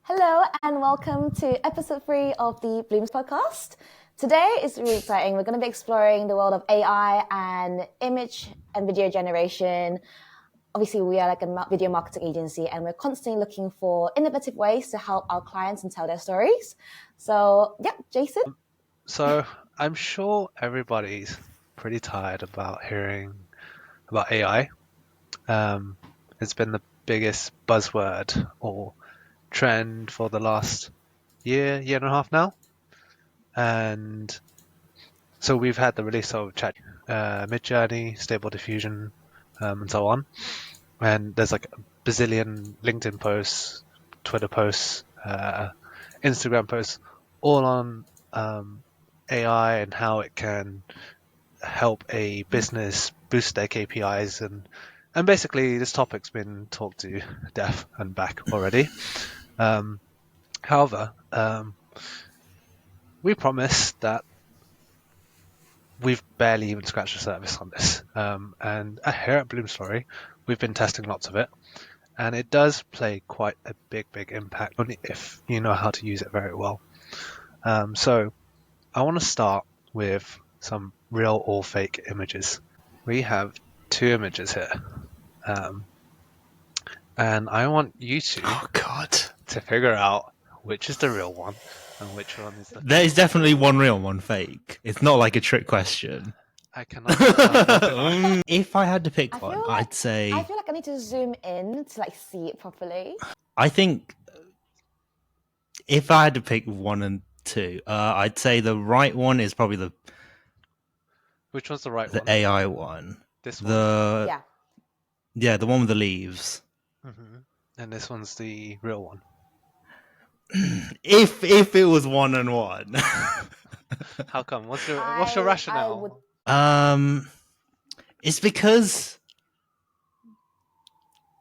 Hello and welcome to episode 3 of the Blooms podcast. Today is really exciting. We're going to be exploring the world of AI and image and video generation. Obviously, we are like a video marketing agency and we're constantly looking for innovative ways to help our clients and tell their stories. So, yeah, Jason? So I'm sure everybody's pretty tired about hearing about AI. It's been the biggest buzzword or trend for the last year and a half now. And so we've had the release of Chat, Midjourney, Stable Diffusion, and so on. And there's like a bazillion LinkedIn posts, Twitter posts, Instagram posts, all on AI and how it can help a business boost their KPIs and basically this topic's been talked to death and back already. However, we promise that we've barely even scratched the surface on this. And here at Bloom Story, we've been testing lots of it, and it does play quite a big impact only if you know how to use it very well. So I want to start with some real or fake images. We have two images here. And I want you to figure out which is the real one and which one is the There is definitely one real, one fake. It's not like a trick question. I cannot. If I had to pick one, I'd say... I feel like I need to zoom in to like see it properly. I think if I had to pick 1 and 2, I'd say the right one is probably the... Which one's the right one? one? The AI one. This one? Yeah, the one with the leaves. Mm-hmm. And this one's the real one. If it was 1 and 1. How come? What's your rationale? It's because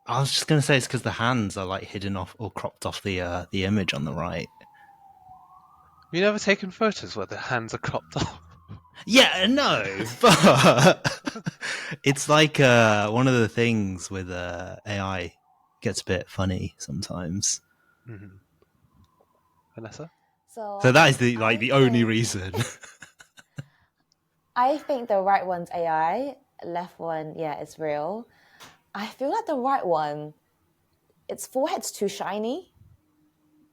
I was just gonna say it's because the hands are like hidden off or cropped off the image on the right. You never taken photos where the hands are cropped off? Yeah, no, but it's like one of the things with AI gets a bit funny sometimes. Mm-hmm. Vanessa? So that is the only reason. I think the right one's AI, left one, it's real. I feel like the right one, its forehead's too shiny.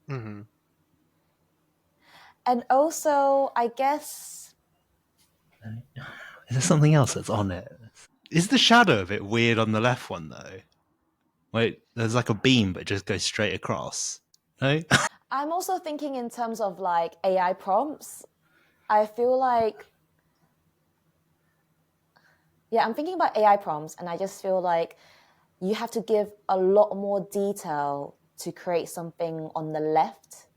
Mm-hmm. And also, I guess... Is there something else that's on it? Is the shadow of it weird on the left one, though? Wait, there's like a beam, but it just goes straight across. No? I'm also thinking in terms of like AI prompts. I feel like... Yeah, I'm thinking about AI prompts, and I just feel like you have to give a lot more detail to create something on the left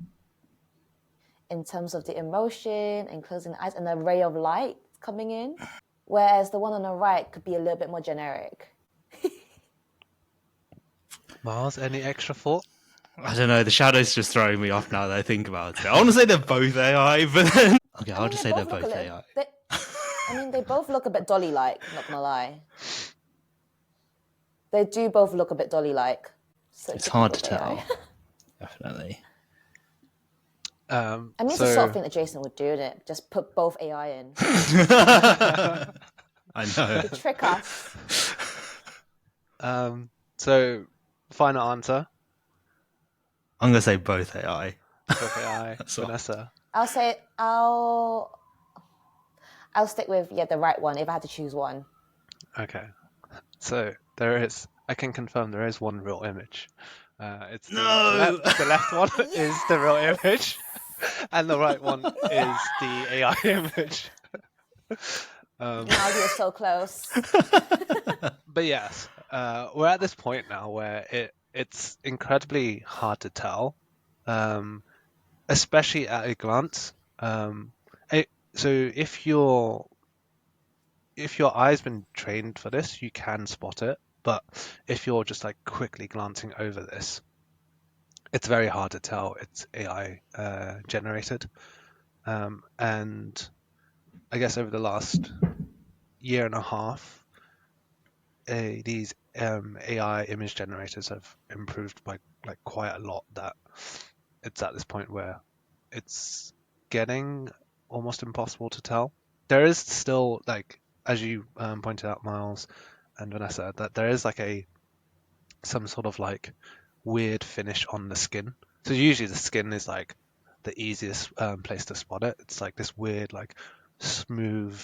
in terms of the emotion and closing the eyes and the ray of light coming in, whereas the one on the right could be a little bit more generic. Miles, any extra thought? I don't know, the shadow's just throwing me off now that I think about it. I want to say they're both AI, but then... Okay, I'll just say they're both AI. They both look a bit Dolly-like, not gonna lie. They do both look a bit Dolly-like. So it's hard to tell. Definitely. I mean, it's the sort of thing that Jason would do, isn't it? Just put both AI in. I know. To trick us. So, final answer. I'm gonna say both AI. Both AI. Vanessa. I'll stick with the right one if I had to choose one. Okay. So I can confirm there is one real image. It's the left one is the real image, and the right one is the AI image. Now you're so close. But yes, we're at this point now where it's incredibly hard to tell, especially at a glance. So if your eye's been trained for this, you can spot it. But if you're just like quickly glancing over this, it's very hard to tell it's AI generated. And I guess over the last year and a half, these AI image generators have improved by like quite a lot. That it's at this point where it's getting almost impossible to tell. There is still, like, as you pointed out, Miles and Vanessa, that there is like some sort of like weird finish on the skin. So usually the skin is like the easiest place to spot it. It's like this weird, like smooth,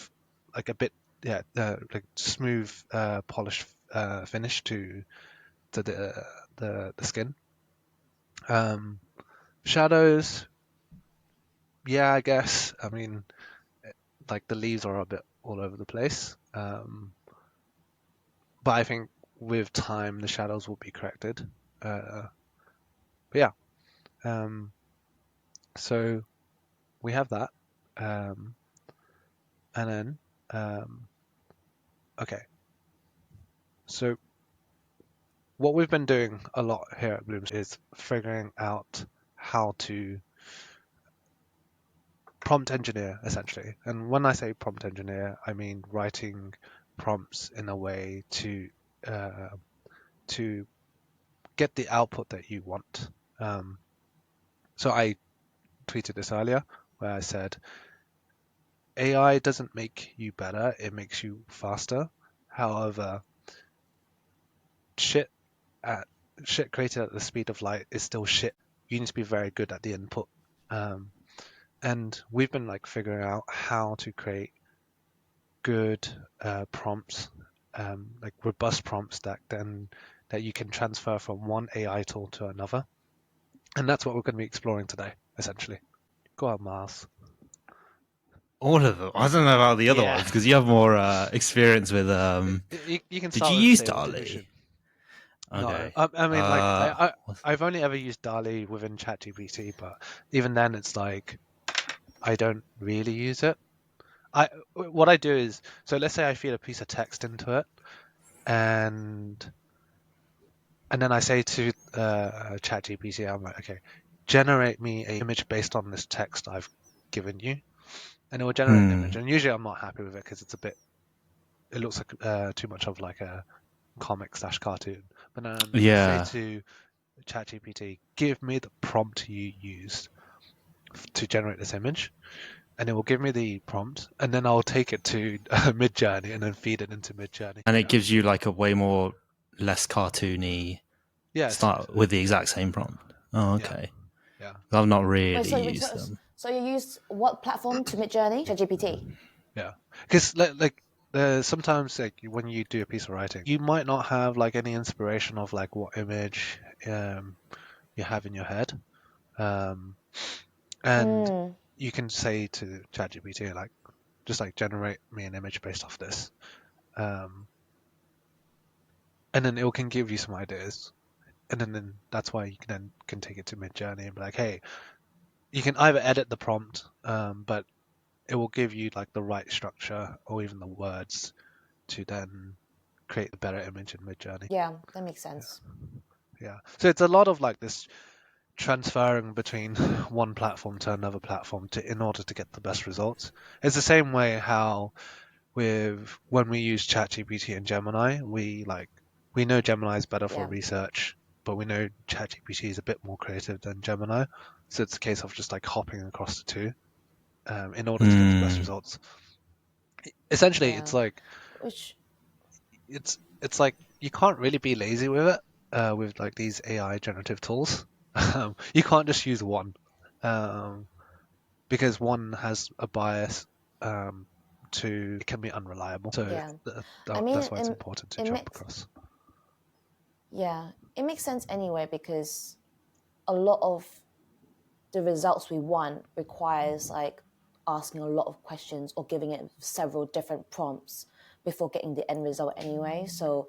like a bit, like smooth, polished finish to the skin. Shadows, yeah, I guess. I mean, like the leaves are a bit all over the place. But I think with time the shadows will be corrected. But yeah, so we have that, and then okay. So what we've been doing a lot here at Blooms is figuring out how to prompt engineer essentially. And when I say prompt engineer, I mean writing prompts in a way uh, to get the output that you want. So I tweeted this earlier where I said AI doesn't make you better, it makes you faster. However, shit at shit created at the speed of light is still shit. You need to be very good at the input. And we've been like figuring out how to create good prompts, like robust prompts that you can transfer from one AI tool to another. And that's what we're going to be exploring today, essentially. Go on, Miles. All of them. I don't know about the other Yeah. ones because you have more experience with. You can Did start you with use Stable DALL-E? Diffusion. No, Okay. I mean, like Uh, I've only ever used DALL-E within ChatGPT, but even then, it's like I don't really use it. What I do is, so let's say I feed a piece of text into it, and then I say to ChatGPT, I'm like, okay, generate me an image based on this text I've given you, and it will generate an image. And usually I'm not happy with it because it looks like too much of like a comic slash cartoon. But then I say yeah. to ChatGPT, give me the prompt you used to generate this image, and it will give me the prompt, and then I'll take it to Midjourney and then feed it into Midjourney. And it Yeah, gives you like a way more less cartoony yeah, start with the exact same prompt. Oh, yeah, okay. yeah, I've not Wait, really so, used them. so you used what platform to Midjourney? ChatGPT. yeah. Because like there's sometimes like when you do a piece of writing, you might not have like any inspiration of like what image you have in your head, and you can say to ChatGPT like just like generate me an image based off this, um, and then it can give you some ideas, and then that's why you can take it to Midjourney and be like, hey, you can either edit the prompt, but it will give you like the right structure or even the words to then create a better image in Midjourney. Yeah, that makes sense. Yeah. So it's a lot of like this transferring between one platform to another platform in order to get the best results. It's the same way how with when we use ChatGPT and Gemini, we know Gemini is better for Yeah. research, but we know ChatGPT is a bit more creative than Gemini. So it's a case of just like hopping across the two in order to get the best results. Essentially, Yeah. Which it's like you can't really be lazy with it with like these AI generative tools. You can't just use one because one has a bias to it can be unreliable. So yeah. I mean, that's why it's important to it jump makes across. yeah, it makes sense anyway because a lot of the results we want requires like asking a lot of questions or giving it several different prompts before getting the end result anyway. So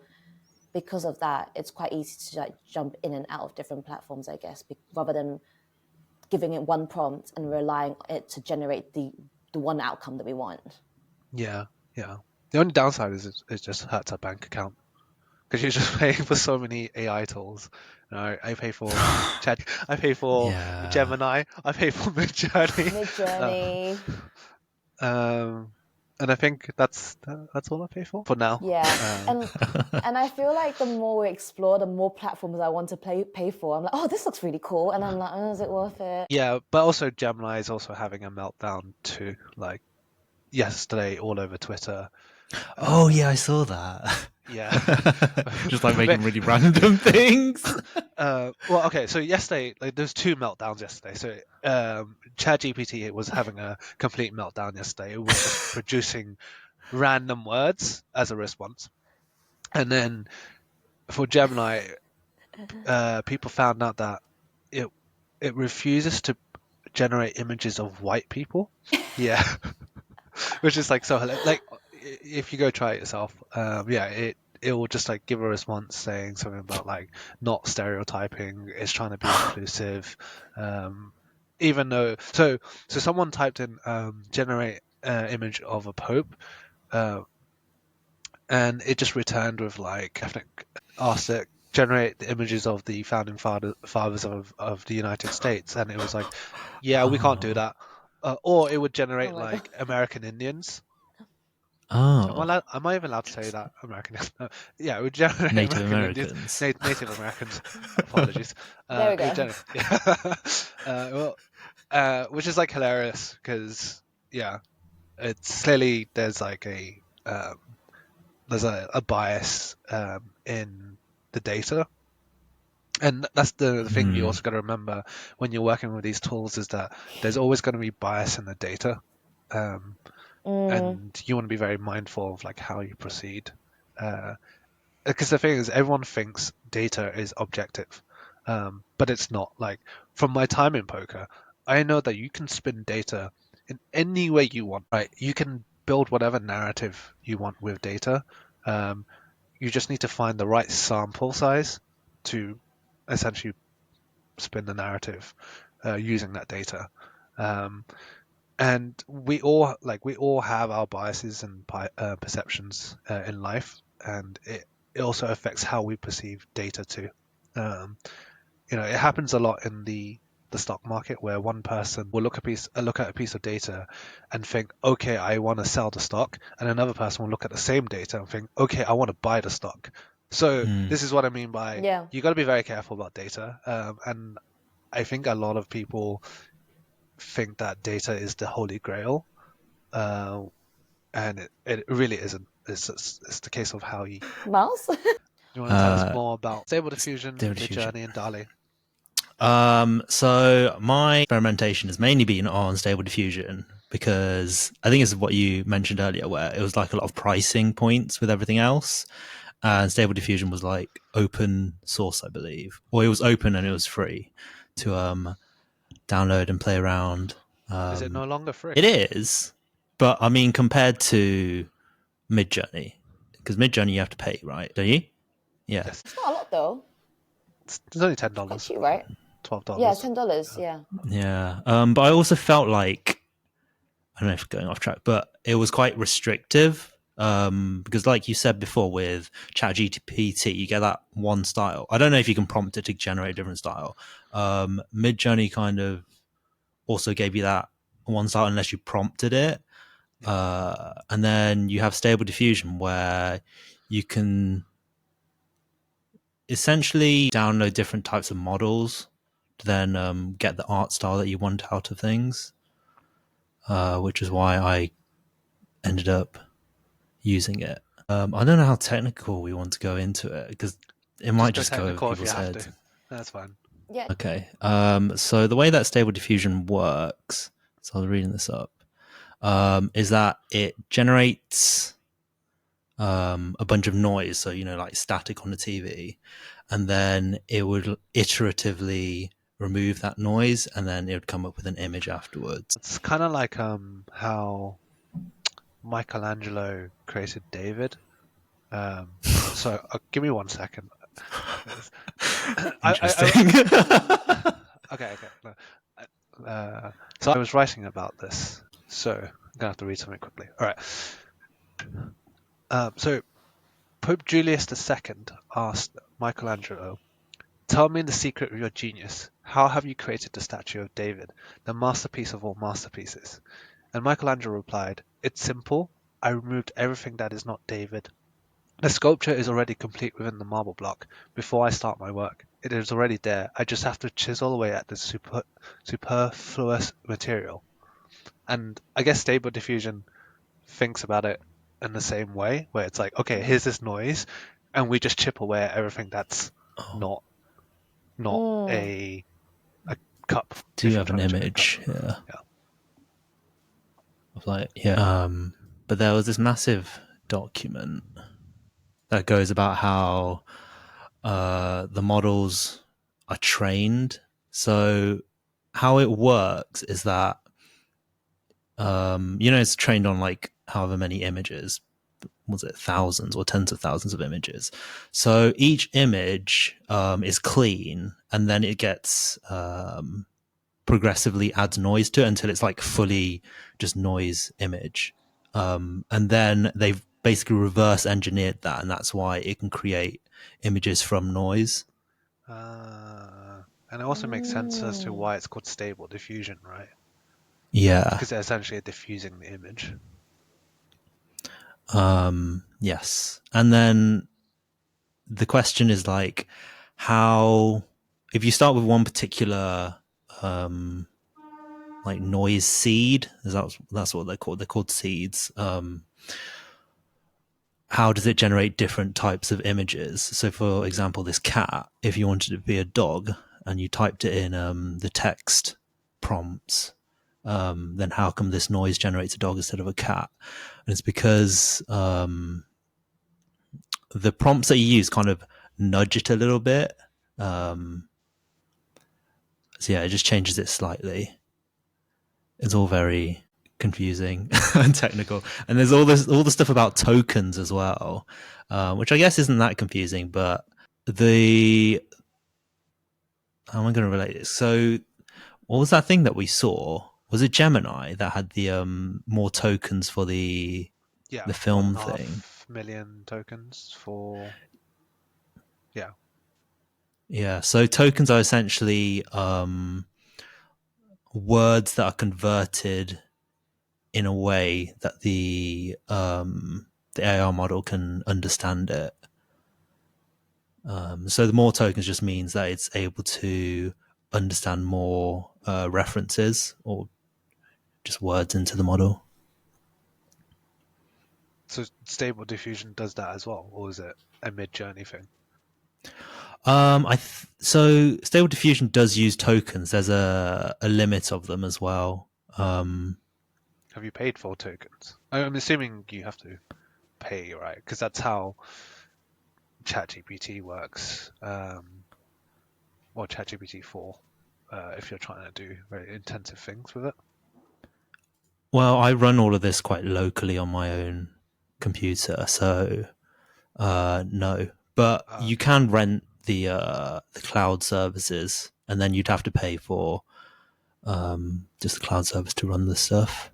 because of that, it's quite easy to like jump in and out of different platforms, I guess, rather than giving it one prompt and relying on it to generate the one outcome that we want. Yeah, yeah. The only downside is it just hurts our bank account because you're just paying for so many AI tools. You know, I pay for Chat, I pay for Yeah. Gemini, I pay for Midjourney. Midjourney. Um, And I think that's all I pay for now. Yeah, and I feel like the more we explore, the more platforms I want to pay for. I'm like, oh, this looks really cool, and I'm like, oh, is it worth it? Yeah, but also Gemini is also having a meltdown too. Like yesterday, all over Twitter. Oh yeah, I saw that. Yeah. Just like making really random things. Well, okay. So yesterday, like, there's two meltdowns yesterday. So ChatGPT was having a complete meltdown yesterday. It was just producing random words as a response, and then for Gemini, people found out that it it refuses to generate images of white people. Yeah, which is like so like if you go try it yourself, yeah, it will just like give a response saying something about like not stereotyping, it's trying to be inclusive, even though so someone typed in generate image of a pope, uh, and it just returned with like I think asked it generate the images of the founding fathers of the United States, and it was like, yeah, we can't do Oh. that. Or it would Oh generate my god. like American Indians. Oh. Am I even allowed to say that? American? No. Yeah, it would generate Native American Indians, Americans. Native Americans. Apologies. There we It would go. generate, yeah. Well, which is like hilarious because yeah, it's clearly um, there's a bias in the data. And that's the thing you Hmm. also got to remember when you're working with these tools is that there's always going to be bias in the data. Um, Mm, and you want to be very mindful of like how you proceed. Because the thing is, everyone thinks data is objective, but it's not. Like from my time in poker, I know that you can spin data in any way you want. Right? You can build whatever narrative you want with data. Um, you just need to find the right sample size to essentially spin the narrative using that data. Um, and we all have our biases and perceptions in life, and it also affects how we perceive data too. Um, it happens a lot in the stock market where one person will look at a piece of data and think, okay, I want to sell the stock, and another person will look at the same data and think, okay, I want to buy the stock. So Hmm. this is what I mean by yeah. you got to be very careful about data, and I think a lot of people think that data is the holy grail, uh, and it really isn't. It's the case of how you. Mouse? You want to tell us Uh, more about Stable Diffusion, Stable Diffusion. Midjourney, and DALI? So my experimentation has mainly been on Stable Diffusion because I think it's what you mentioned earlier, where it was like a lot of pricing points with everything else. And Stable Diffusion was like open source, I believe, or it was open and it was free to download and play around. Is it no longer free? It is, but I mean, compared to Midjourney, because Midjourney you have to pay, right? Don't you? Yeah. Yes. It's not a lot though. It's only It's quite $10, cheap, right? Yeah, $12. $10. Yeah. Yeah. But I also felt like, I don't know if going off track, but it was quite restrictive. Because like you said before with ChatGPT, you get that one style. I don't know if you can prompt it to generate a different style. Midjourney kind of also gave you that one style unless you prompted it. Yeah. And then you have Stable Diffusion where you can essentially download different types of models to then get the art style that you want out of things, which is why I ended up using it. I don't know how technical we want to go into it because it might Just go just go over technical if you people's have to. heads. That's fine. Yeah. Okay. So the way that Stable Diffusion works, so I was reading this up, is that it generates a bunch of noise, so like static on the TV, and then it would iteratively remove that noise, and then it would come up with an image afterwards. It's kind of like how Michelangelo created David. So give me 1 second. Interesting. Okay. No. So I was writing about this, so I'm gonna have to read something quickly. All right. So Pope Julius II asked Michelangelo, "Tell me the secret of your genius. How have you created the statue of David, the masterpiece of all masterpieces?" And Michelangelo replied, "It's simple. I removed everything that is not David. The sculpture is already complete within the marble block before I start my work. It is already there. I just have to chisel away at the superfluous material. And I guess Stable Diffusion thinks about it in the same way, where it's like, okay, here's this noise, and we just chip away at everything that's not a cup. Do you have an image? Yeah. Of like, but there was this massive document that goes about how the models are trained. So how it works is that it's trained on like however many images. Was it thousands or tens of thousands of images? So each image is clean, and then it gets progressively adds noise to it until it's like fully just noise image. And then they've basically reverse engineered that, and that's why it can create images from noise. And it also makes sense as to why it's called Stable Diffusion, right? Yeah. Because they're essentially diffusing the image. Yes. And then the question is like, how, if you start with one particular like noise seed, that's what they're called. They're called seeds. How does it generate different types of images? So, for example, this cat, if you wanted it to be a dog and you typed it in the text prompts, then how come this noise generates a dog instead of a cat? And it's because the prompts that you use kind of nudge it a little bit. So yeah, it just changes it slightly. It's all very confusing and technical, and there's all the stuff about tokens as well, which I guess isn't that confusing. But how am I going to relate this? So, what was that thing that we saw? Was it Gemini that had the more tokens for the film thing? 1.5 million tokens for Yeah. So tokens are essentially words that are converted in a way that the AR model can understand it. So the more tokens just means that it's able to understand more references or just words into the model. So Stable Diffusion does that as well, or is it a mid-journey thing? So Stable Diffusion does use tokens. There's a limit of them as well. Have you paid for tokens? I'm assuming you have to pay, right? Because that's how ChatGPT works, or ChatGPT 4, if you're trying to do very intensive things with it. Well, I run all of this quite locally on my own computer, so no. But you can rent the cloud services, and then you'd have to pay for just the cloud service to run the stuff.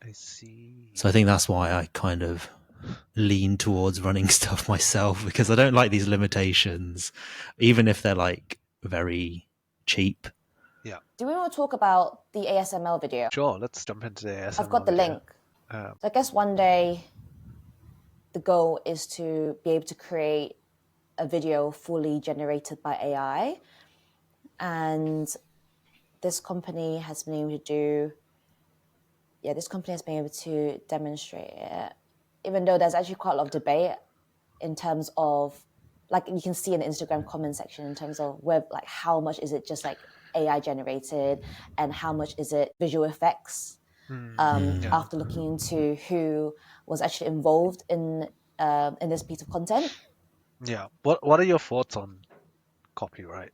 I see. So I think that's why I kind of lean towards running stuff myself, because I don't like these limitations, even if they're like very cheap. Yeah. Do we want to talk about the ASML video? Sure, let's jump into the ASML I've got the video. link. So I guess one day the goal is to be able to create a video fully generated by AI. And this company has been able to demonstrate it, even though there's actually quite a lot of debate in terms of, like, you can see in the Instagram comment section in terms of where, like, how much is it just like AI generated and how much is it visual effects. After looking into who was actually involved in this piece of content. Yeah. What are your thoughts on copyright,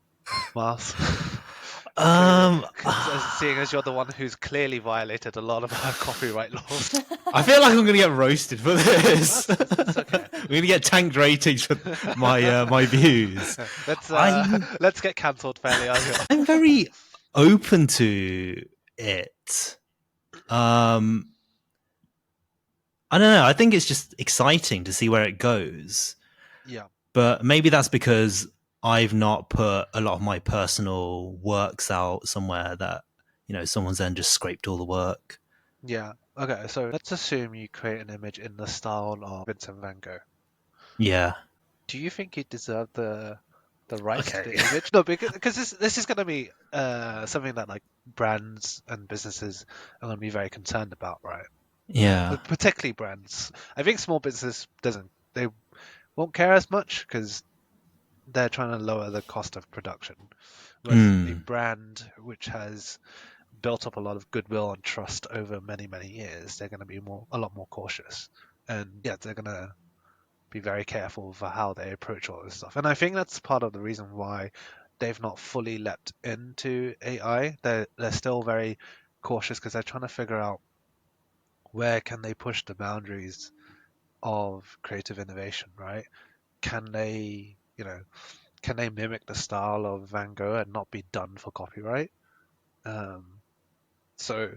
Miles? Seeing as you're the one who's clearly violated a lot of our copyright laws. I feel like I'm going to get roasted for this. That's okay. We're going to get tanked ratings for my views. Let's get cancelled fairly early. I'm very open to it. I don't know. I think it's just exciting to see where it goes. Yeah. But maybe that's because I've not put a lot of my personal works out somewhere that, someone's then just scraped all the work. Yeah. Okay, so let's assume you create an image in the style of Vincent van Gogh. Yeah. Do you think you deserve the rights to Okay. the image? No, because this is going to be something that like brands and businesses are going to be very concerned about, right? Yeah. Particularly brands. I think small business doesn't. They won't care as much because they're trying to lower the cost of production. Whereas a Mm. brand which has built up a lot of goodwill and trust over many, many years, they're going to be a lot more cautious. And yeah, they're going to be very careful for how they approach all this stuff. And I think that's part of the reason why they've not fully leapt into AI. They're still very cautious because they're trying to figure out where can they push the boundaries of creative innovation, right? Can they, can they mimic the style of Van Gogh and not be done for copyright? Um, so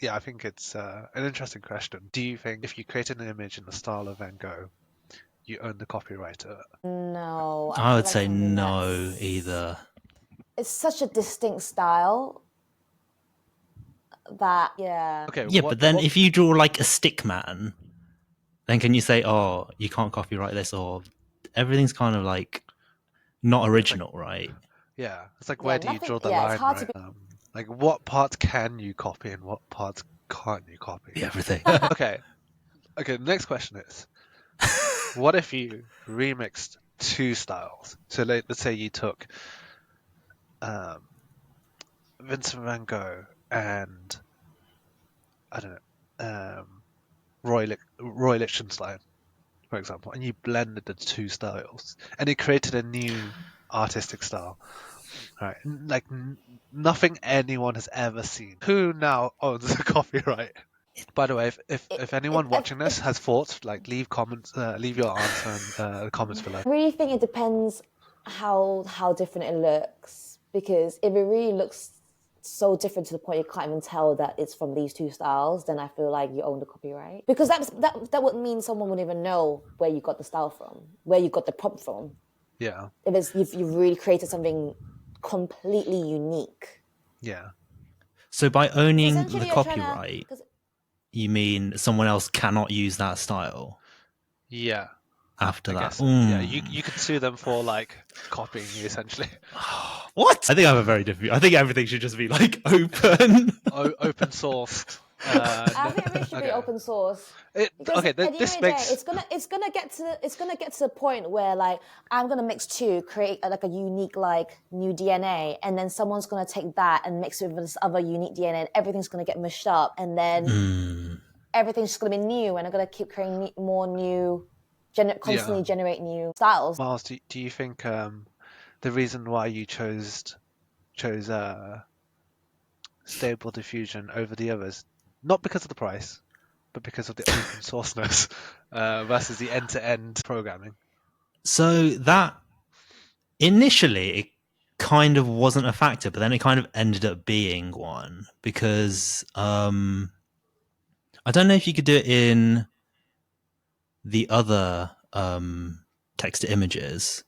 yeah, I think it's an interesting question. Do you think if you created an image in the style of Van Gogh, you own the copyright to it? No, I I feel would like say something no that's either. it's such a distinct style that yeah. Okay, Yeah, what but then what if you draw like a stick man, then can you say, oh, you can't copyright this, or everything's kind of like not it's like original, right? yeah, it's like Yeah, where do you nothing. draw the Yeah, it's line, hard to right? be. Like what parts can you copy and what parts can't you copy? Everything. Okay, okay, the next question is what if you remixed two styles? So let's say you took um, Vincent van Gogh and I don't know, Roy Lichtenstein, for example, and you blended the two styles, and it created a new artistic style, right? Like nothing anyone has ever seen. Who now owns the copyright? By the way, if anyone watching this has thoughts, like leave comments, leave your answer in the comments below. I really think it depends how different it looks, because if it really looks so different to the point you can't even tell that it's from these two styles, then I feel like you own the copyright, because that would mean someone wouldn't even know where you got the style from, where you got the prompt from. Yeah, If you've really created something completely unique. yeah, So by owning the Essentially, you're trying to. copyright, Cause, you mean someone else cannot use that style yeah. after I that? guess so. Yeah, you could sue them for like copying you essentially. What? I think I have a very different view. I think everything should just be like open. Open sourced. I think it really should be Okay. open source. Because Okay. at the end This of the day, makes it's gonna get to the point where like I'm gonna mix two, create like a unique like new DNA, and then someone's gonna take that and mix it with this other unique DNA, and everything's gonna get mushed up, and then everything's just gonna be new, and I'm gonna keep creating more new, yeah. constantly generate new styles. Miles, do you think the reason why you chose Stable Diffusion over the others, not because of the price, but because of the open sourceness versus the end-to-end programming? So that initially it kind of wasn't a factor, but then it kind of ended up being one because I don't know if you could do it in the other text to images,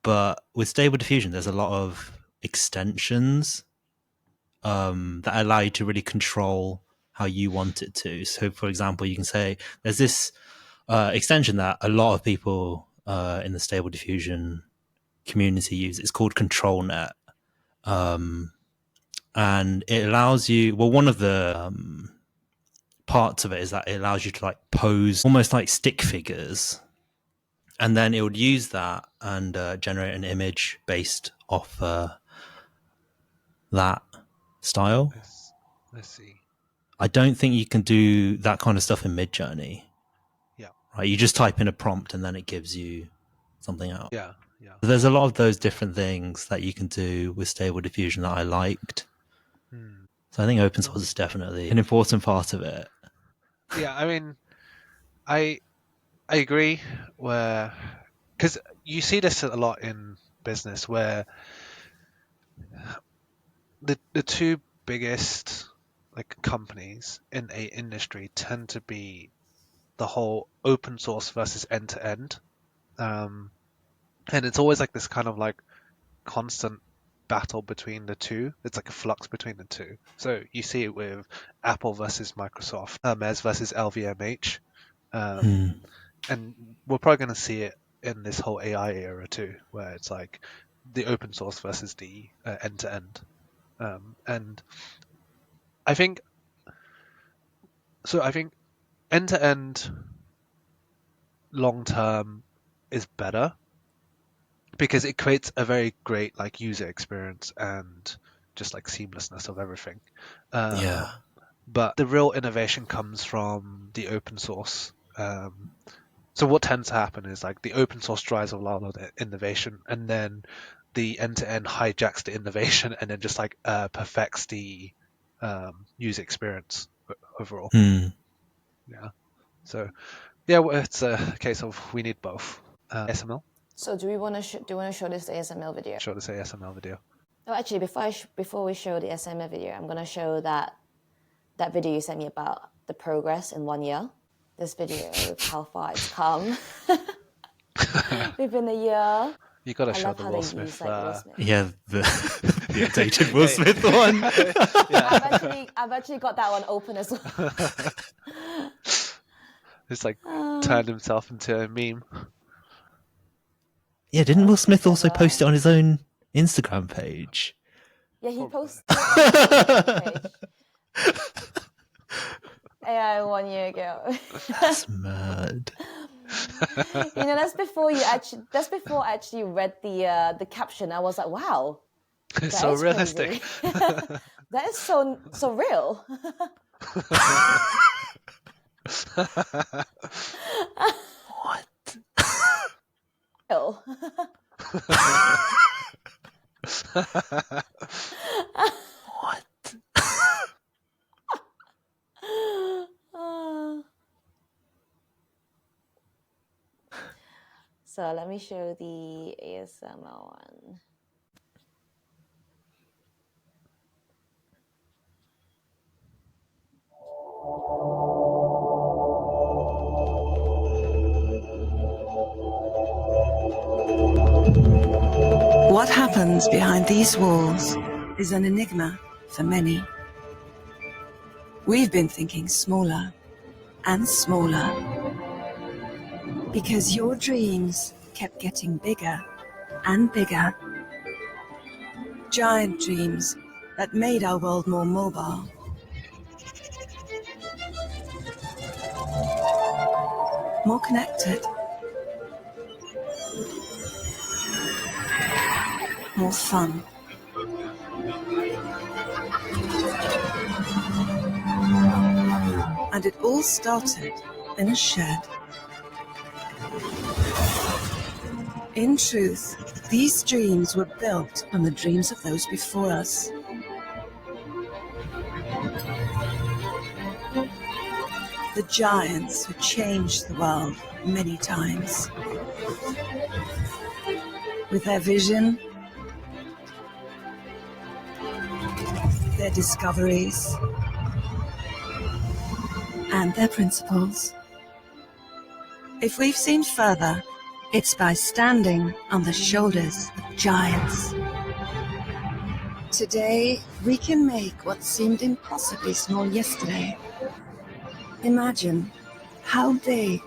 but with Stable Diffusion, there's a lot of extensions that allow you to really control how you want it to. So, for example, you can say there's this extension that a lot of people in the Stable Diffusion community use. It's called ControlNet, and it allows you. Well, one of the parts of it is that it allows you to like pose almost like stick figures, and then it would use that and generate an image based off that style. Let's see. I don't think you can do that kind of stuff in Midjourney. Yeah, Right, you just type in a prompt and then it gives you something out. yeah, yeah. So there's a lot of those different things that you can do with Stable Diffusion that I liked. Hmm. So I think open source Oh. is definitely an important part of it. Yeah, I mean, I I agree. Where because you see this a lot in business, where the two biggest like companies in a industry tend to be the whole open source versus end to end, and it's always like this kind of like constant battle between the two. It's like a flux between the two. So you see it with Apple versus Microsoft, Hermes versus LVMH, and we're probably going to see it in this whole AI era too, where it's like the open source versus the end to end. And I think so. I think end to end long term is better because it creates a very great like user experience and just like seamlessness of everything. Yeah. But the real innovation comes from the open source. So what tends to happen is like the open source drives a lot of the innovation, and then the end to end hijacks the innovation, and then just like perfects the user experience overall. Yeah. So yeah, well, it's a case of we need both. ASML. So do we want to do you want to show this ASML video? Show this ASML video. Oh, actually, before we show the ASML video, I'm gonna show that video you sent me about the progress in 1 year. This video with how far it's come within a year. You got to I show love the how Will they Smith. use like Will Smith. Yeah, the updated Will Smith one. Yeah. I've actually got that one open as well. It's like turned himself into a meme. Yeah, didn't Will Smith also post it on his own Instagram page? Yeah, he posted it on his Instagram page. AI 1 year ago. That's mad. You know, that's before I actually read the caption. I was like, wow, It's that so is realistic. crazy. That is so real. What? Real. What? So let me show the ASML one. What happens behind these walls is an enigma for many. We've been thinking smaller and smaller because your dreams kept getting bigger and bigger. Giant dreams that made our world more mobile. More connected. More fun. And it all started in a shed. In truth, these dreams were built on the dreams of those before us. The giants who changed the world many times. With their vision, their discoveries, and their principles. If we've seen further, it's by standing on the shoulders of giants. Today, we can make what seemed impossibly small yesterday. Imagine how big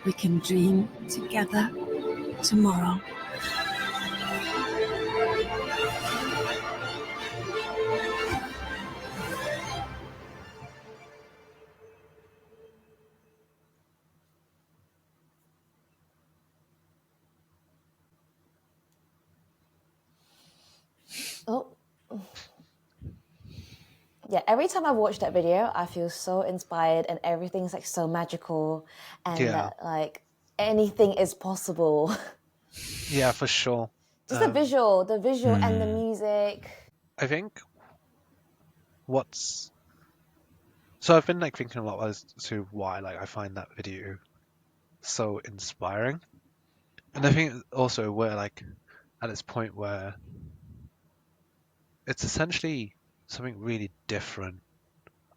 we can dream together tomorrow. Oh. Yeah, every time I watch that video, I feel so inspired and everything's like so magical and that like anything is possible. Yeah, for sure. Just the visual and the music. I think so I've been like thinking a lot as to why like I find that video so inspiring. And I think also we're like at this point where it's essentially something really different,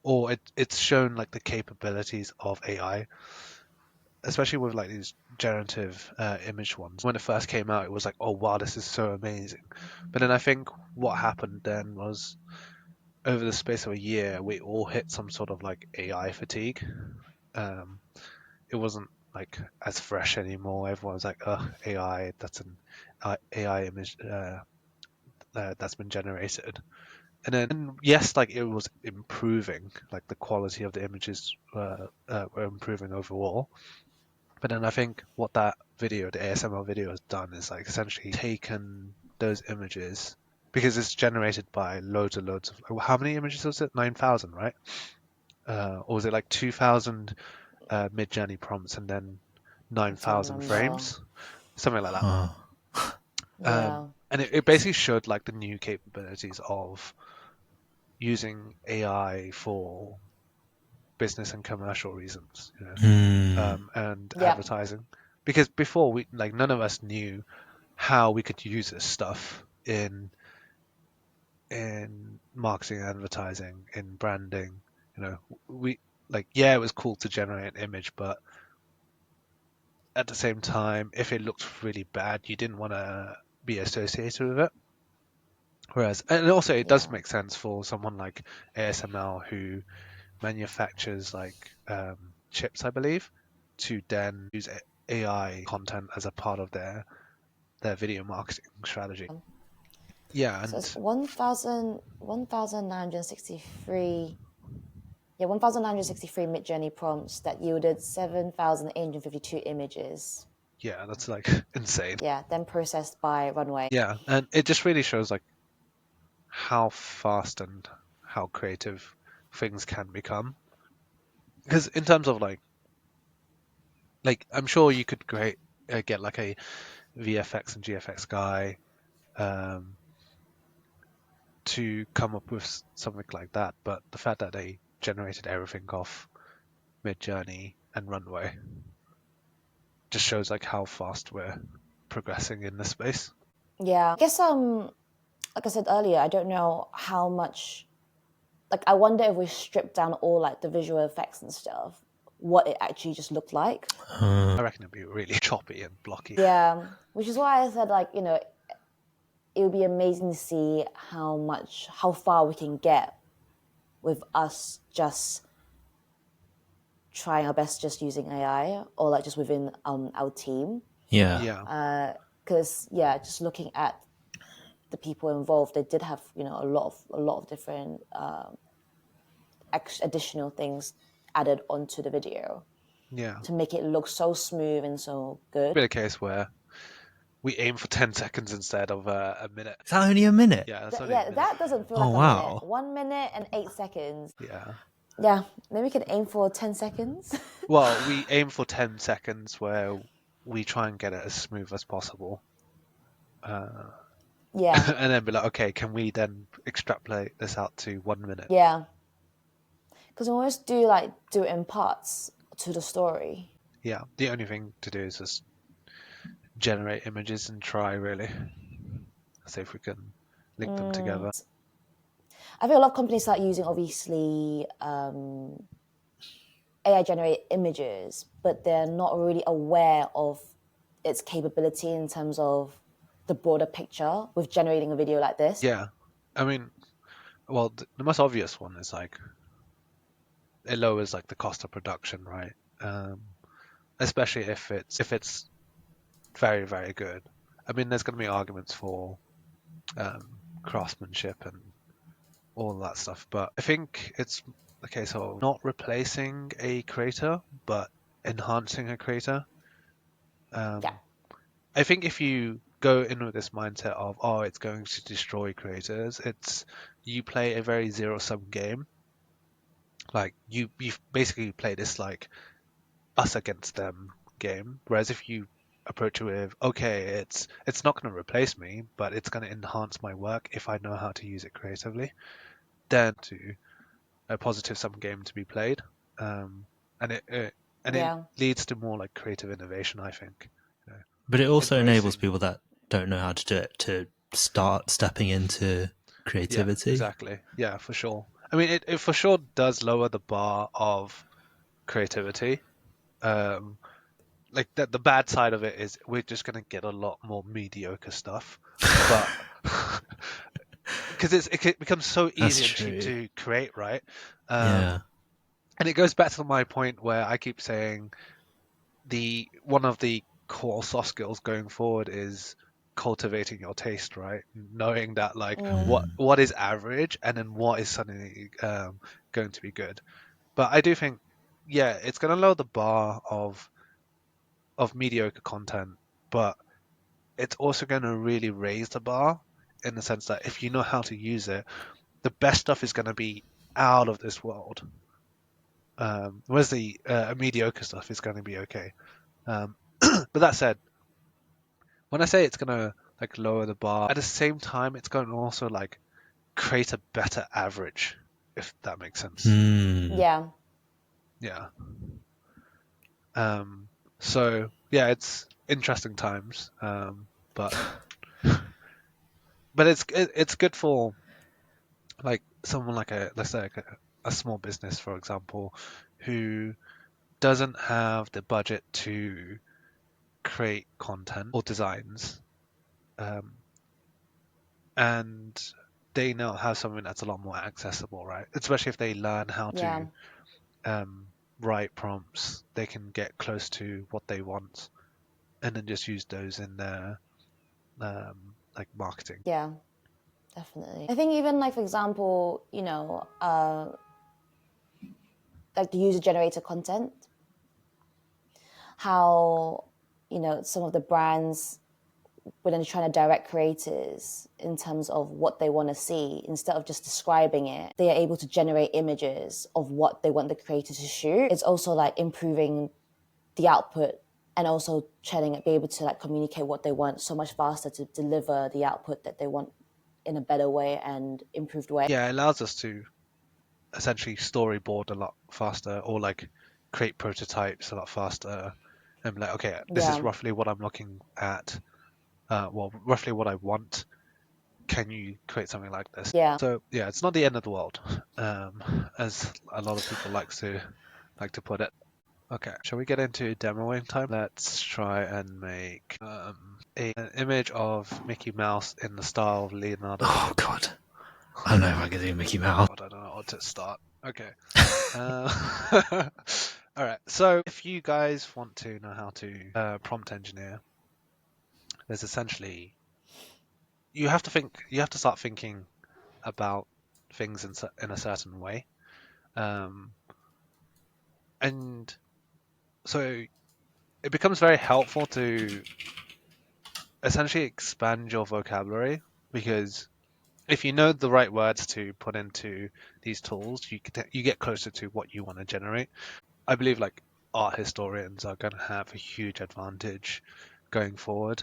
or it's shown like the capabilities of AI especially with like these generative image ones. When it first came out, it was like, oh wow, this is so amazing. But then I think what happened then was over the space of a year, we all hit some sort of like AI fatigue. It wasn't like as fresh anymore. Everyone was like, oh, AI, that's an AI image that's been generated. And then yes, like it was improving, like the quality of the images were improving overall. But then I think what that video, the ASML video, has done is like essentially taken those images because it's generated by loads of how many images was it? 9,000, right? Or was it like 2,000 mid-journey prompts and then I don't 9,000 remember. frames, something like that. Oh. Yeah. And it basically showed like the new capabilities of using AI for business and commercial reasons, you know, and Yeah. advertising. Because before we like none of us knew how we could use this stuff in marketing and advertising, in branding. You know, we like yeah, it was cool to generate an image, but at the same time, if it looked really bad, you didn't want to be associated with it. Whereas, and also it does Yeah. make sense for someone like ASML who manufactures like chips, I believe, to then use AI content as a part of their video marketing strategy. Yeah, So it's and 1,963. Yeah, 1,963 mid-journey prompts that yielded 7,852 images. yeah, that's like insane. Yeah, then processed by Runway. Yeah, and it just really shows like how fast and how creative things can become. Because in terms of like I'm sure you could get like a VFX and GFX guy um, to come up with something like that, but the fact that they generated everything off Mid-Journey and Runway just shows like how fast we're progressing in this space. Yeah. I guess like I said earlier, I don't know how much, like I wonder if we strip down all like the visual effects and stuff, what it actually just looked like. I reckon it'd be really choppy and blocky. Yeah. Which is why I said like, you know, it would be amazing to see how far we can get with us just trying our best just using AI or like just within our team. Yeah. Yeah. Because just looking at the people involved, they did have a lot of different additional things added onto the video Yeah. to make it look so smooth and so good. Be a case where we aim for 10 seconds instead of a minute. Is that only a minute? Yeah, that's only a minute. That doesn't feel Oh, like a wow. minute. 1 minute and 8 seconds. Yeah. Yeah, then we can aim for 10 seconds. Well, we aim for 10 seconds where we try and get it as smooth as possible. Yeah, And then be like, okay, can we then extrapolate this out to 1 minute? yeah. Because we always do it in parts to the story. Yeah, the only thing to do is just generate images and try really. See if we can link them together. I think a lot of companies start using obviously AI generated images, but they're not really aware of its capability in terms of the broader picture with generating a video like this. Yeah, I mean, well, the most obvious one is like it lowers like the cost of production, right? Especially if it's very, very good. I mean, there's going to be arguments for craftsmanship and all that stuff, but I think it's a case of not replacing a creator, but enhancing a creator. Yeah. I think if you go in with this mindset of, oh, it's going to destroy creators, you play a very zero-sum game. Like you basically play this like us against them game. Whereas if you approach it with, okay, it's not going to replace me, but it's going to enhance my work if I know how to use it creatively, then to a positive sum game to be played, and it leads to more like creative innovation, I think. You know, But it also enables embracing- people that don't know how to do it to start stepping into creativity. Yeah, exactly. Yeah, for sure. I mean, it for sure does lower the bar of creativity. like the bad side of it is we're just gonna get a lot more mediocre stuff, but because it becomes so That's easy and cheap true. to create, right? Yeah. And it goes back to my point where I keep saying one of the core soft skills going forward is cultivating your taste, right? Knowing that like what is average and then what is suddenly going to be good. But I do think, yeah, it's going to lower the bar of mediocre content, but it's also going to really raise the bar in the sense that if you know how to use it, the best stuff is going to be out of this world. Whereas the mediocre stuff is going to be okay. But that said, when I say it's gonna like lower the bar, at the same time, it's going to also like create a better average, if that makes sense. Yeah. Yeah. So yeah, it's interesting times. But it's good for like someone like let's say like a small business, for example, who doesn't have the budget to create content or designs. And they now have something that's a lot more accessible, right? Especially if they learn how Yeah. to write prompts, they can get close to what they want, and then just use those in their like marketing. Yeah. Definitely. I think even like, for example, like the user generated content, how, some of the brands, when they're trying to direct creators in terms of what they want to see, instead of just describing it, they are able to generate images of what they want the creator to shoot. It's also like improving the output and also trying to be able to like communicate what they want so much faster to deliver the output that they want in a better way and improved way. Yeah, it allows us to essentially storyboard a lot faster, or like create prototypes a lot faster, and be like, okay, this is Yeah. roughly what I'm looking at. Well, roughly what I want. Can you create something like this? Yeah. So yeah, it's not the end of the world, as a lot of people like to put it. Okay, shall we get into demoing time? Let's try and make an image of Mickey Mouse in the style of Leonardo da Oh Vinci. God, I don't know if I can do Mickey Mouse. God, I don't know how to start. Okay. All right. So if you guys want to know how to prompt engineer, there's essentially you have to start thinking about things in a certain way, and so it becomes very helpful to essentially expand your vocabulary, because if you know the right words to put into these tools, you get closer to what you want to generate. I believe like art historians are going to have a huge advantage going forward,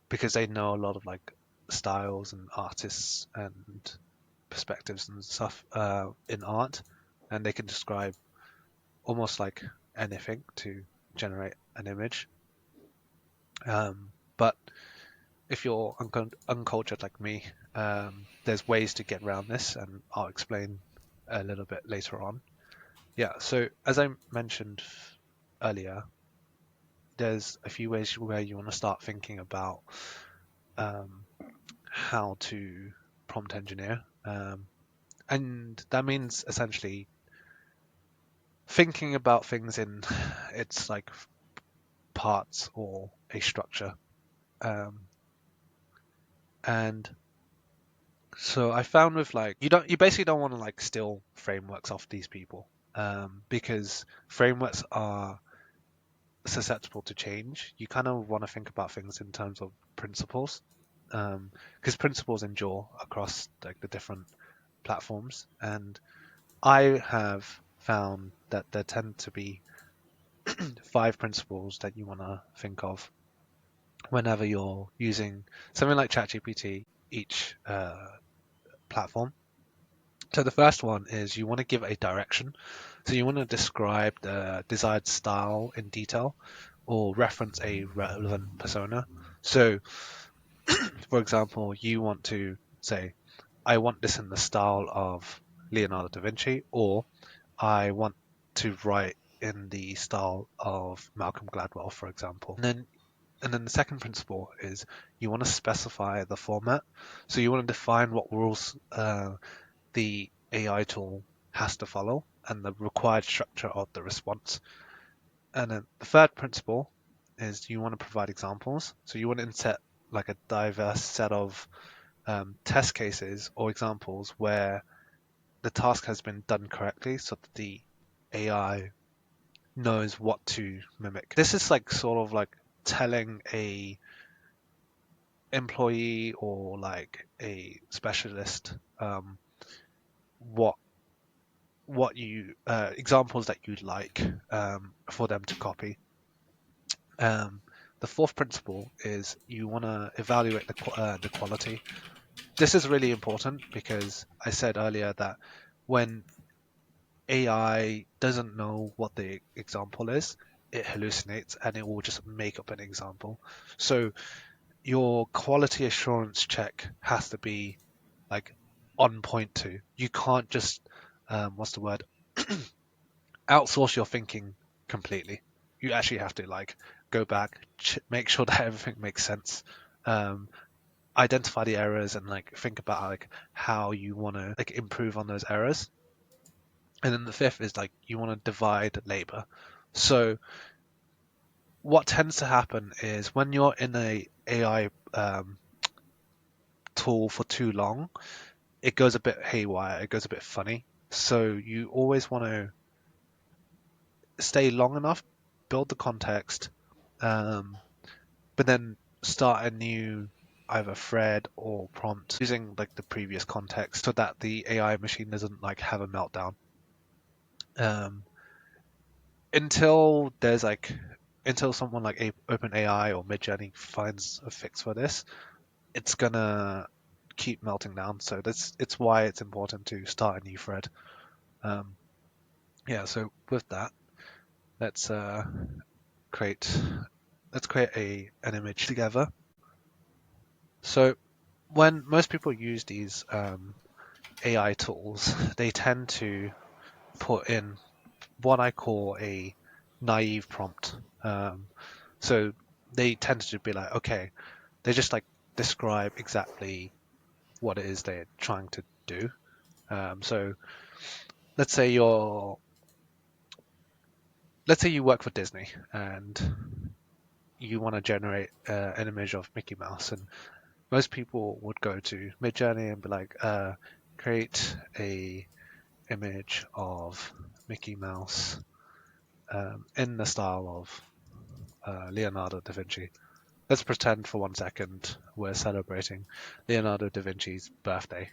because they know a lot of like styles and artists and perspectives and stuff in art, and they can describe almost like anything to generate an image. But if you're uncultured like me, there's ways to get around this, and I'll explain a little bit later on. Yeah, so as I mentioned earlier, there's a few ways where you want to start thinking about how to prompt engineer. And that means essentially thinking about things in its like parts or a structure. And so I found with like you basically don't want to like steal frameworks off these people, because frameworks are susceptible to change. You kind of want to think about things in terms of principles, because principles endure across like the different platforms. And I have found that there tend to be 5 principles that you want to think of whenever you're using something like ChatGPT, each platform. So the first one is you want to give a direction. So you want to describe the desired style in detail or reference a relevant persona. So, for example, you want to say, I want this in the style of Leonardo da Vinci, or I want to write in the style of Malcolm Gladwell, for example. And then the second principle is you want to specify the format. So you want to define what rules the AI tool has to follow and the required structure of the response. And then the third principle is you want to provide examples. So you want to insert like a diverse set of test cases or examples where the task has been done correctly so that the AI knows what to mimic. This is like sort of like telling a employee or like a specialist what you examples that you'd like for them to copy. The fourth principle is you want to evaluate the quality. This is really important because I said earlier that when AI doesn't know what the example is, it hallucinates and it will just make up an example. So your quality assurance check has to be like on point too. You can't just what's the word outsource your thinking completely. You actually have to like go back, make sure that everything makes sense, identify the errors, and like think about like how you want to like improve on those errors. And then the fifth is like you want to divide labor. So what tends to happen is when you're in a AI tool for too long, it goes a bit haywire, it goes a bit funny. So you always want to stay long enough, build the context, but then start a new either thread or prompt using like the previous context so that the AI machine doesn't like have a meltdown. Until there's like until someone like OpenAI or Midjourney finds a fix for this, it's gonna keep melting down. So it's why it's important to start a new thread. Yeah. So with that, let's create an image together. So when most people use these AI tools, they tend to put in what I call a naive prompt. So they tend to be like, okay, they just like describe exactly what it is they're trying to do. So let's say you work for Disney and you want to generate an image of Mickey Mouse, and most people would go to Midjourney and be like, create a image of Mickey Mouse in the style of Leonardo da Vinci. Let's pretend for 1 second we're celebrating Leonardo da Vinci's birthday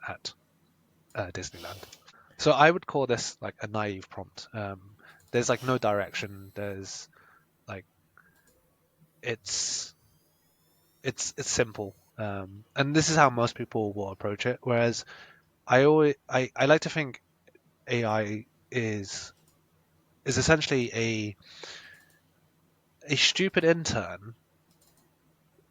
at Disneyland. So I would call this like a naive prompt. There's like no direction. There's like it's simple, and this is how most people will approach it. Whereas I like to think AI is essentially a stupid intern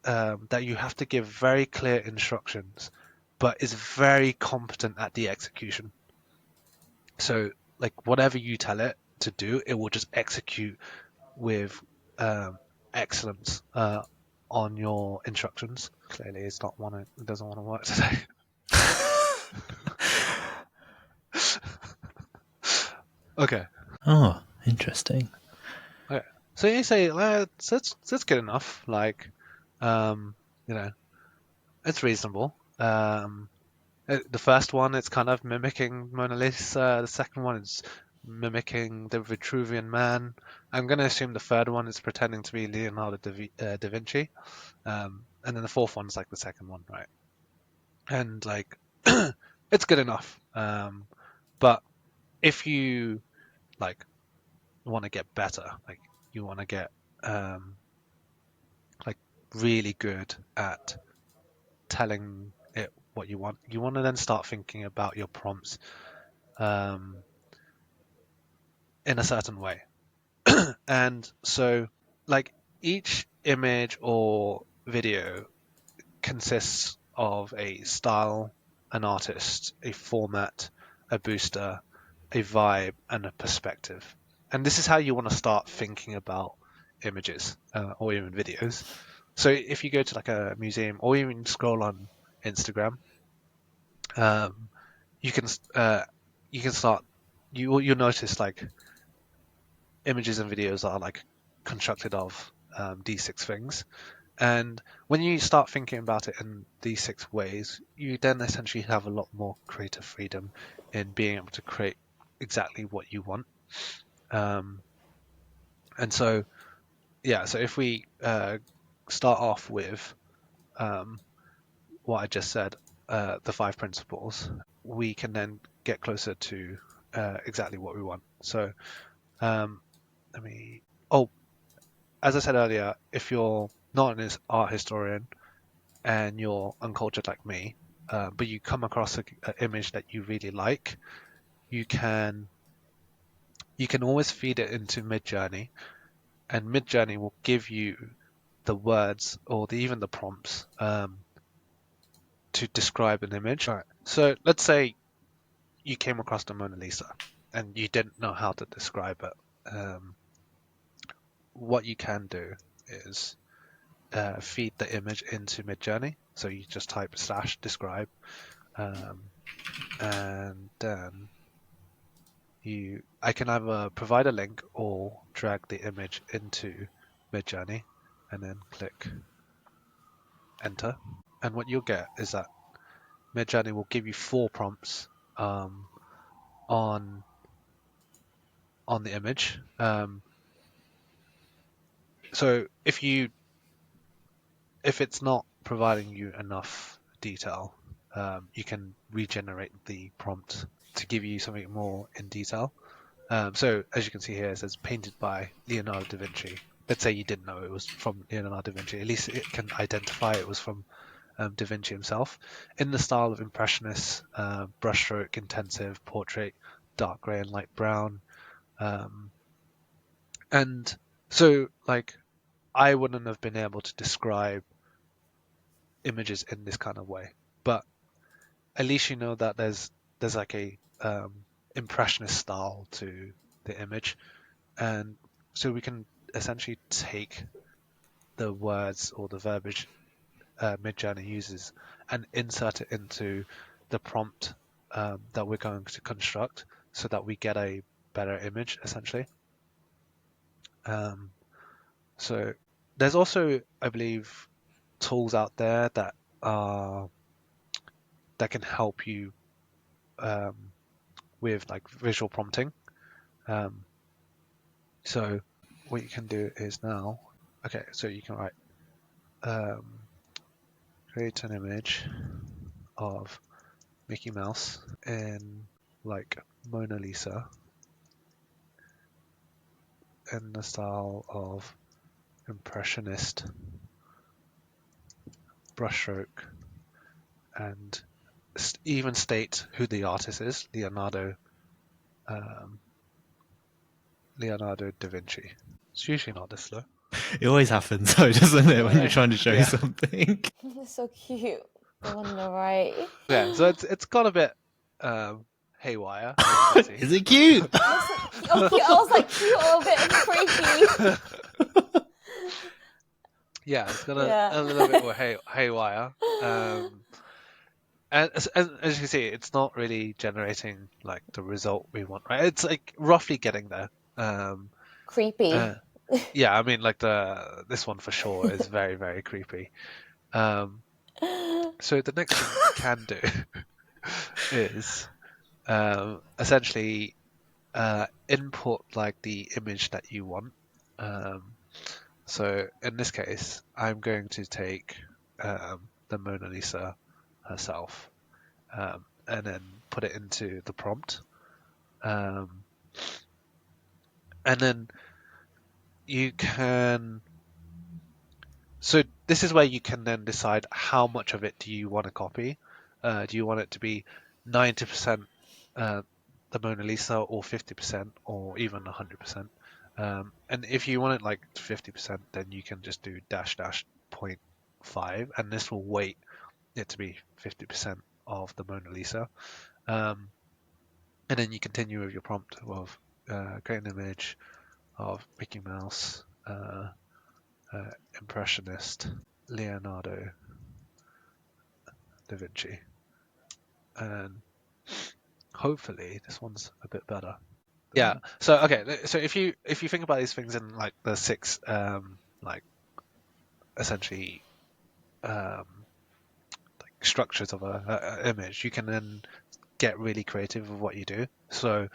that you have to give very clear instructions, but is very competent at the execution. So like whatever you tell it to do, it will just execute with excellence on your instructions. Clearly, it's not it doesn't want to work today. Okay. Oh, interesting. Okay. So you say that's good enough. Like, you know, it's reasonable. The first one, it's kind of mimicking Mona Lisa. The second one is mimicking the Vitruvian Man. I'm going to assume the third one is pretending to be Leonardo da Vinci. And then the fourth one's like the second one, right? And like, it's good enough. But if you like want to get better, like you want to get like really good at telling it what you want to then start thinking about your prompts in a certain way. And so like each image or video consists of a style, an artist, a format, a booster, a vibe, and a perspective. and this is how you want to start thinking about images or even videos. So if you go to like a museum or even scroll on Instagram, you can start you'll notice like images and videos are like constructed of these 6 things. And when you start thinking about it in these 6 ways, you then essentially have a lot more creative freedom in being able to create exactly what you want. And so, yeah, so if we start off with what I just said, the 5 principles, we can then get closer to exactly what we want. So let me. Oh, as I said earlier, if you're not an art historian and you're uncultured like me, but you come across an image that you really like, you can always feed it into Midjourney, and Midjourney will give you the words or even the prompts to describe an image. All right. So let's say you came across the Mona Lisa and you didn't know how to describe it. What you can do is feed the image into Midjourney. So you just type /describe, and then I can either provide a link or drag the image into Midjourney, and then click enter. And what you'll get is that Midjourney will give you 4 prompts on the image. So if it's not providing you enough detail, you can regenerate the prompt to give you something more in detail. So as you can see here, it says painted by Leonardo da Vinci. Let's say you didn't know it was from Leonardo da Vinci. At least it can identify it was from da Vinci himself, in the style of impressionist, brushstroke, intensive, portrait, dark grey and light brown. And so, like, I wouldn't have been able to describe images in this kind of way, but at least you know that there's like a impressionist style to the image, and so we can essentially take the words or the verbiage Midjourney uses and insert it into the prompt that we're going to construct, so that we get a better image essentially. So there's also, I believe, tools out there that can help you with like visual prompting. So what you can do is now, okay, so you can write create an image of Mickey Mouse in like Mona Lisa in the style of impressionist brushstroke, and even state who the artist is, Leonardo da Vinci. It's usually not this slow. It always happens, though, doesn't it, when Yeah. you're trying to show Yeah. something? It's so cute. The one on the right. Yeah, so it's got a bit haywire, as you can see. Is it cute? Oh, cute. I was like, cute or a bit freaky. Yeah, it's got Yeah. a little bit more haywire. And as you can see, it's not really generating like the result we want, right? It's like roughly getting there. Creepy. Yeah, I mean, like this one for sure is very, very creepy. So the next thing you can do is essentially input like the image that you want. So in this case, I'm going to take the Mona Lisa herself, and then put it into the prompt. And then you can. So this is where you can then decide how much of it do you want to copy. Do you want it to be 90% the Mona Lisa, or 50%, or even 100%? And if you want it like 50%, then you can just do -0.5, and this will weight it to be 50% of the Mona Lisa. And then you continue with your prompt of create an image of Mickey Mouse, impressionist, Leonardo da Vinci, and hopefully this one's a bit better. Yeah. So okay. So if you think about these things in like the six like essentially like structures of a image, you can then get really creative with what you do. So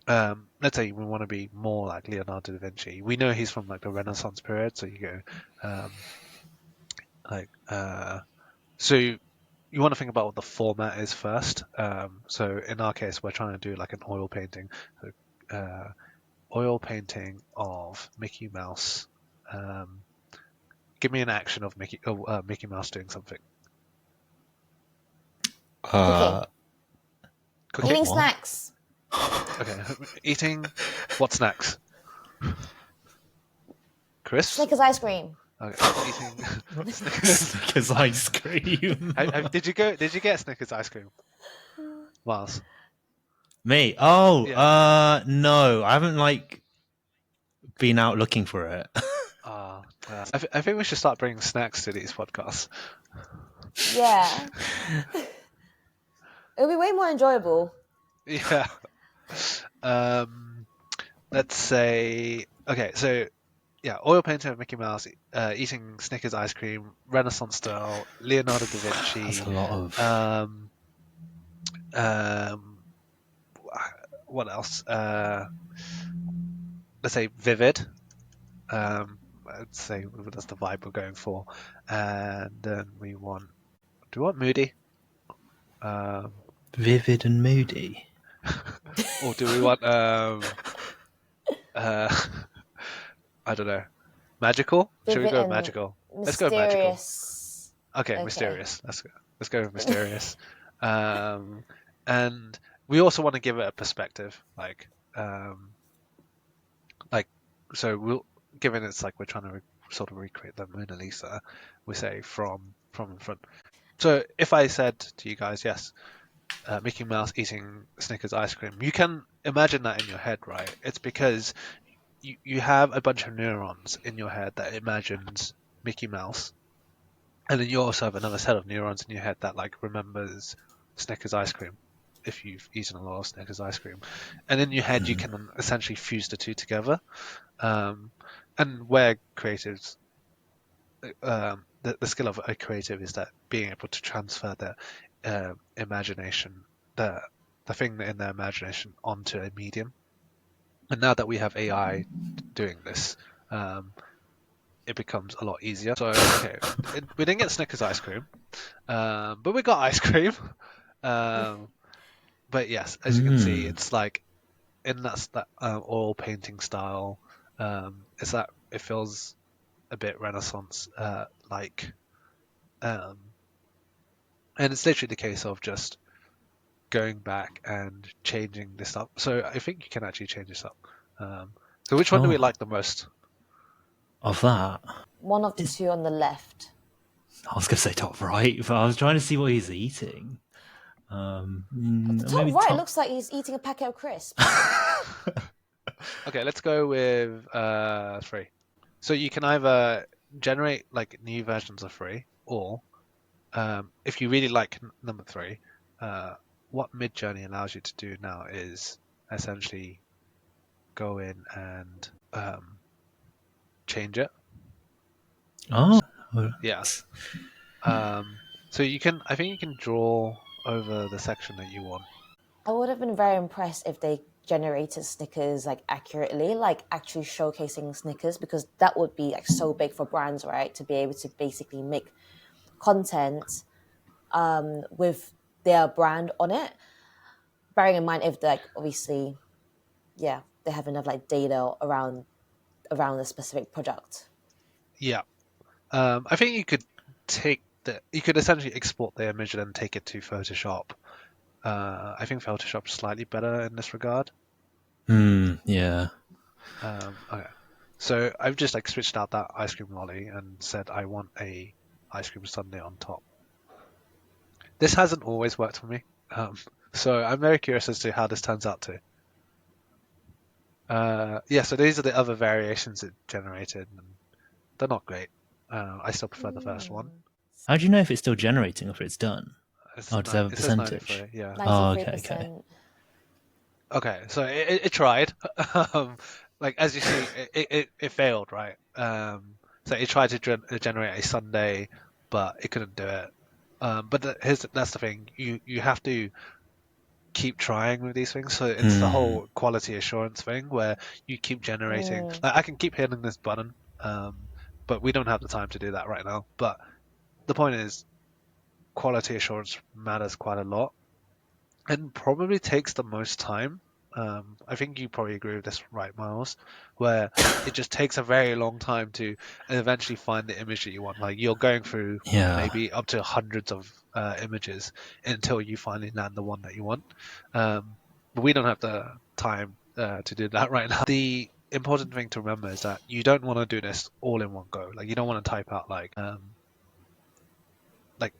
let's say we want to be more like Leonardo da Vinci. We know he's from like the Renaissance period, so you go like so you want to think about what the format is first. So in our case, we're trying to do like an oil painting. So, oil painting of Mickey Mouse. Give me an action of Mickey Mouse doing something. Uh, Cooking. Eating what? snacks. Okay. Eating. What snacks? Crisps. Snickers ice cream. Okay. Eating. Snickers. Snickers ice cream. Did you get Snickers ice cream, Miles? Me? Oh, Yeah. no, I haven't like been out looking for it. I think we should start bringing snacks to these podcasts. Yeah. It'll be way more enjoyable. Yeah. Let's say okay. So yeah, oil painting of Mickey Mouse, eating Snickers ice cream, Renaissance style, Leonardo da Vinci. That's a lot of. What else? Let's say vivid. I'd say that's the vibe we're going for, and then do we want moody? Vivid and moody. Or do we want I don't know, magical? Should we Vivid go and magical? Let's go magical. mysterious. Okay, mysterious. Let's go with mysterious. And we also want to give it a perspective, like so given it's like we're trying to sort of recreate the Mona Lisa, we say from in front. So if I said to you guys, yes, Mickey Mouse eating Snickers ice cream, you can imagine that in your head, right? It's because you have a bunch of neurons in your head that imagines Mickey Mouse, and then you also have another set of neurons in your head that like remembers Snickers ice cream, if you've eaten a lot of Snickers ice cream, and in your head you can essentially fuse the two together. And where creatives, the skill of a creative is that being able to transfer their imagination, the thing in their imagination onto a medium. And now that we have AI doing this, it becomes a lot easier. So okay, we didn't get Snickers ice cream, but we got ice cream. But yes, as you can see, it's like in that oil painting style. It's that it feels a bit Renaissance like, and it's literally the case of just going back and changing this up. So I think you can actually change this up. So which one do we like the most? Of that, One of the two on the left. I was gonna say top right, but I was trying to see what he's eating. The top maybe right looks like he's eating a packet of crisps. Okay, let's go with 3. So you can either generate like new versions of 3, or if you really like number 3, what Midjourney allows you to do now is essentially go in and change it. Oh, Yes. So I think you can draw over the section that you want. I would have been very impressed if they generated Snickers like accurately, like actually showcasing Snickers, because that would be like so big for brands, right? To be able to basically make content with their brand on it. Bearing in mind if like obviously, yeah, they have enough like data around the specific product. Yeah. I think you could you could essentially export the image and then take it to Photoshop. I think Photoshop's slightly better in this regard. Yeah. Okay. So I've just like switched out that ice cream lolly and said I want a ice cream sundae on top. This hasn't always worked for me, so I'm very curious as to how this turns out too. So these are the other variations it generated, and they're not great. I still prefer the first one. How do you know if it's still generating or if it's done? It's Oh, does it have a it says percentage? 93, yeah. Oh, okay, 93%. Okay, so it tried. Like as you see, it failed, right? So it tried to generate a Sunday, but it couldn't do it. But that's the thing. You have to keep trying with these things. So it's the whole quality assurance thing where you keep generating. Like I can keep hitting this button, but we don't have the time to do that right now. But the point is, quality assurance matters quite a lot and probably takes the most time. I think you probably agree with this, right, Miles? Where it just takes a very long time to eventually find the image that you want. Like you're going through Yeah. maybe up to hundreds of images until you finally land the one that you want. But we don't have the time to do that right now. The important thing to remember is that you don't want to do this all in one go. Like you don't want to type out like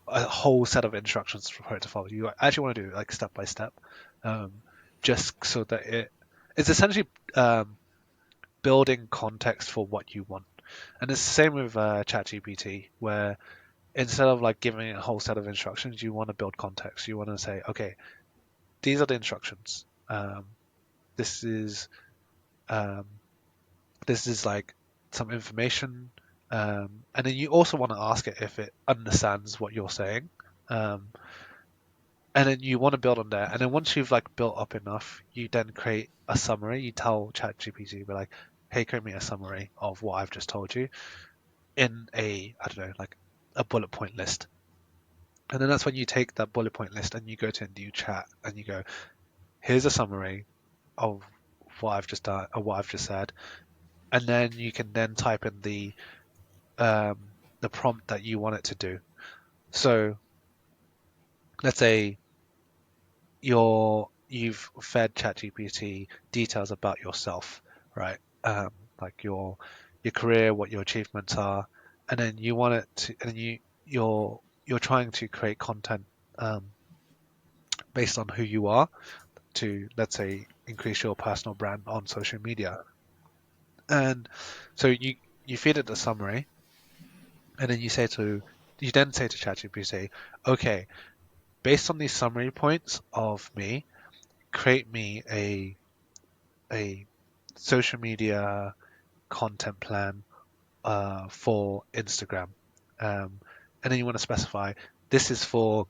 a whole set of instructions for it to follow. You actually want to do like step by step, just so that it's essentially building context for what you want. And it's the same with ChatGPT, where instead of like giving it a whole set of instructions, you want to build context. You want to say, okay, these are the instructions. This is um, this is like some information, and then you also want to ask it if it understands what you're saying. Um, and then you want to build on there. And then once you've like built up enough, you then create a summary. You tell ChatGPT, be like, "Hey, create me a summary of what I've just told you in I don't know, like a bullet point list." And then that's when you take that bullet point list and you go to a new chat and you go, "Here's a summary of what I've just done or what I've just said," and then you can then type in the prompt that you want it to do. So let's say you've fed ChatGPT details about yourself, right? Like your career, what your achievements are, and then you want it to, and you're trying to create content um, based on who you are to, let's say, increase your personal brand on social media. And so you feed it the summary, and then you then say to ChatGPT, okay, based on these summary points of me, create me a social media content plan for Instagram. And then you want to specify this is for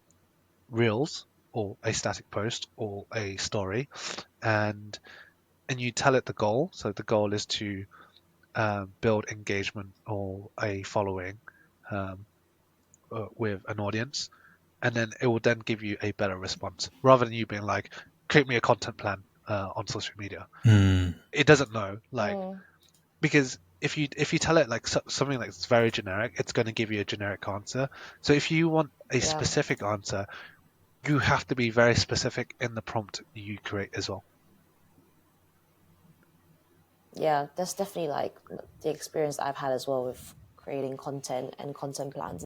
Reels or a static post or a story, and you tell it the goal. So the goal is to build engagement or a following um, with an audience, and then it will then give you a better response rather than you being like, create me a content plan on social media. It doesn't know, like, because if you tell it like something that's very generic, it's going to give you a generic answer. So if you want a Yeah. specific answer, you have to be very specific in the prompt you create as well. Yeah, that's definitely like the experience that I've had as well with creating content and content plans